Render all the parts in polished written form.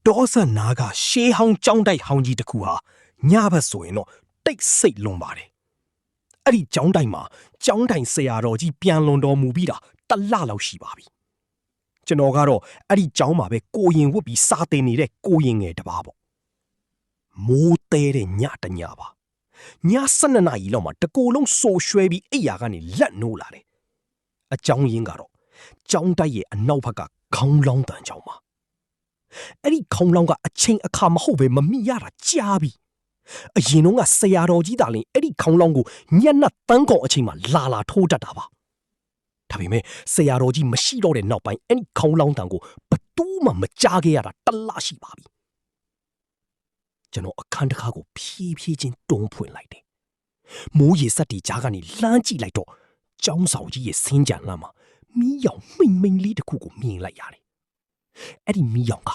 ဒေါ်ဆန်နာကရှေးဟောင်းကြောင်းတိုက်ဟောင်းကြီးတစ်ခုဟာညဘက်ဆိုရင်တော့တိတ်ဆိတ်လွန်ပါတယ်အဲ့ဒီကြောင်းတိုက်မှာကြောင်းတိုင်ဆရာတော်ကြီးပြန်လွန်တော်မူပြီးတာတစ်လလောက်ရှိပါပြီကျွန်တော်ကတော့အဲ့ဒီကြောင်းမှာပဲကိုရင်ဝတ်ပြီးစာသင်နေတဲ့ကိုရင်ငယ်တစ်ပါးပေါ့မိုးတဲတဲ့ညတညပါည12နာရီလောက်မှာတကိုယ်လုံးဆိုရွှဲပြီးအိယာကနေလက်နိုးလာတယ်အကြောင်းရင်းကတော့ကြောင်းတိုက်ရဲ့အနောက်ဘက်ကခေါင်းလောင်းတန်ကြောင်းပါအဲ့ဒီခေါင်းလောင်းကအချိန်အခါမဟုတ်ပဲမမိရတာကြားပြီအရင်တော့ကဆရာတော်ကြီးတာလင်အဲ့ဒီခေါင်းလောင်းကိုညက်နက်တန်းကောင်အချိန်မှာလာထိုးတတ်တာပါဒါပေမဲ့ဆရာတော်ကြီးမရှိတော့တဲ့နောက်ပိုင်းအဲ့ဒီခေါင်းလောင်းတန်ကိုဘသူမှမကြားခဲ့ရတာတစ်လရှိပါပြီကျွန်တော်အခန်းတစ်ခါကိုဖြည်းဖြည်းချင်းတွန်းဖွင့်လိုက်တယ်မိုးရေစက်တီကြားကနေလှမ်းကြည့်လိုက်တော့ကျောင်းဆောင်ကြီးရဲ့ဆင်းကြံလမ်းမှာမီးရောင်မိန်လေးတစ်ခုကိုမြင်လိုက်ရတယ်အဲ့ဒီမီးရောင်က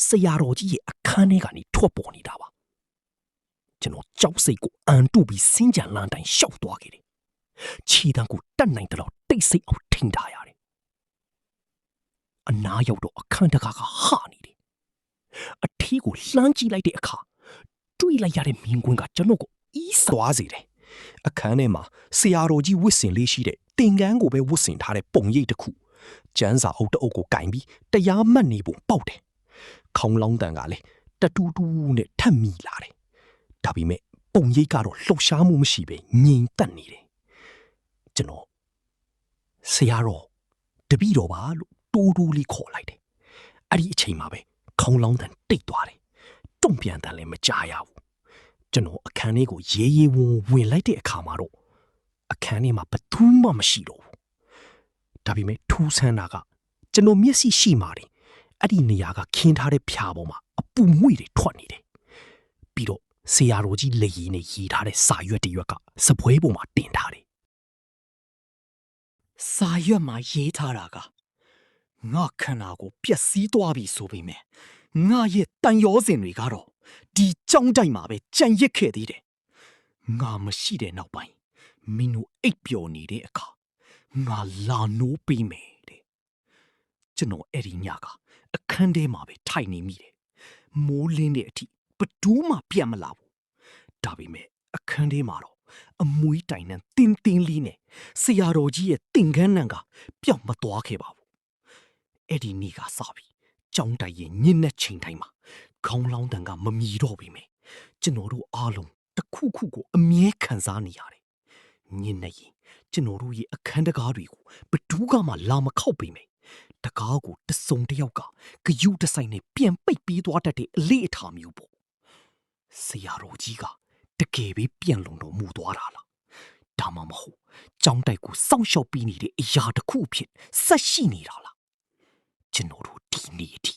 ဆရာတော်ကြီးရဲ့အခန်းထဲကနေထွက်ပေါ်နေတာပါကျွန်တော်ကြောက်စိတ်ကိုအန်တုပြီးဆင်းကြံလမ်းတိုင်းရှောက်သွားခဲ့တယ်ခြေတန်းကိုတတ်နိုင်တဲ့လောက်တိတ်ဆိတ်အောင်ထိန်းထားရတယ်အနားရောက်တော့အခန်းတကားကဟနေတယ်အထီးကိုလှမ်းကြည့်လိုက်တဲ့အခါတွေ့လိုက်ရတဲ့မြင်ကွင်းကကျွန်တော်ကိုအီးသွားစေတယ်အခန်းထဲမှာဆရာတော်ကြီးဝတ်ဆင်လေးရှိတဲ့တင်ကန်းကိုပဲဝတ်ဆင်ထားတဲ့ပုံရိပ်တစ်ခုကျန်းစာအုပ်တအုပ်ကိုကင်ပြီးတရားမှတ်နေပုံပေါက်တယ်ခေါင်းလောင်းတန်ကလည်းတတူတူနဲ့ထပ်မိလာတယ်ဒါပေမဲ့ပုံရိပ်ကတော့လှုပ်ရှားမှုမရှိပဲငြိမ်သက်နေတယ်ကျွန်တော်ဆရာတော်တပည့်တော်ပါလို့တိုးလေးခေါ်လိုက်တယ်အဲ့ဒီအချိန်မှာပဲခေါင်းလောင်းတန်တိတ်သွားတယ်တုံ့ပြန်တန်လည်းမကြားရဘူးကျွန်တော်အခန်းထဲကိုရေရေဝင်လိုက်တဲ့အခါမှာတော့အခန်းထဲမှာဘယ်သူမှမရှိတော့ဘူးဒါပေမဲ့ထူးဆန်းတာကကျွန်တော်မျက်စိရှိမှတယ်အဲ့ဒီနေရာကခင်းထားတဲ့ဖြာပေါ်မှာအပူငွေ့တွေထွက်နေတယ်ပြီးတော့ဆရာတော်ကြီးလက်ရည်နဲ့ရေးထားတဲ့စာရွက်တစ်ရွက်ကစပွဲပေါ်မှာတင်ထားတယ်စာရွက်မှာရေးထားတာကငါခန္ဓာကိုပျက်စီးသွားပြီဆိုပေမဲ့ငါရဲ့တန်ရောစင်တွေကတော့ဒီကြောင်းတိုက်မှာပဲကြံရစ်ခဲ့သေးတယ်ငါမရှိတဲ့နောက်ပိုင်းမင်းတို့အိပ်ပျော်နေတဲ့အခါငါလာနိုးပေးမယ်တဲ့ကျွန်တော်အဲ့ဒီညကအခန်းထဲမှာပဲထိုင်နေမိတယ်မိုးလင်းတဲ့အထိဘသူမှပြတ်မလာဘူးဒါပေမဲ့အခန်းထဲမှာတော့အမွှေးတိုင်နဲ့တင်းလေးနဲ့ဆရာတော်ကြီးရဲ့သင်္ကန်းနံကပျောက်မသွားခဲ့ပါဘူးအဲ့ဒီနေ့ကစပြီးကြောင်းတိုက်ရဲ့ညစ်နဲ့ချိန်တိုင်းမှာခေါင်းလောင်းတန်ကမမီတော့ပေမဲ့ကျွန်တော်တို့အားလုံးတစ်ခုခုကိုအမြဲခံစားနေရတယ်ညစ်နေရင်ကျွန်တော်တို့ရဲ့အခန်းတကားတွေကိုဘသူကမှလာမခောက်ပေမဲ့တကားကိုတစုံတစ်ယောက်ကဂယုတဆိုင်နဲ့ပြန်ပိတ်ပြီးသွားတတ်တဲ့အလေးအထားမျိုးပေါ့ဆရာတော်ကြီးကတကယ်ပဲပြန်လုံတော်မူသွားတာလားဒါမှမဟုတ်ကြောင်းတိုက်ကိုစောင့်ရှောက်ပြီးနေတဲ့အရာတစ်ခုအဖြစ်ဆက်ရှိနေတာလားကျွန်တော်တို့ဒီနေ့အထိ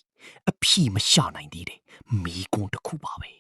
အဖြေမရှာနိုင်သေးတဲ့မိကွန်းတစ်ခုပါပဲ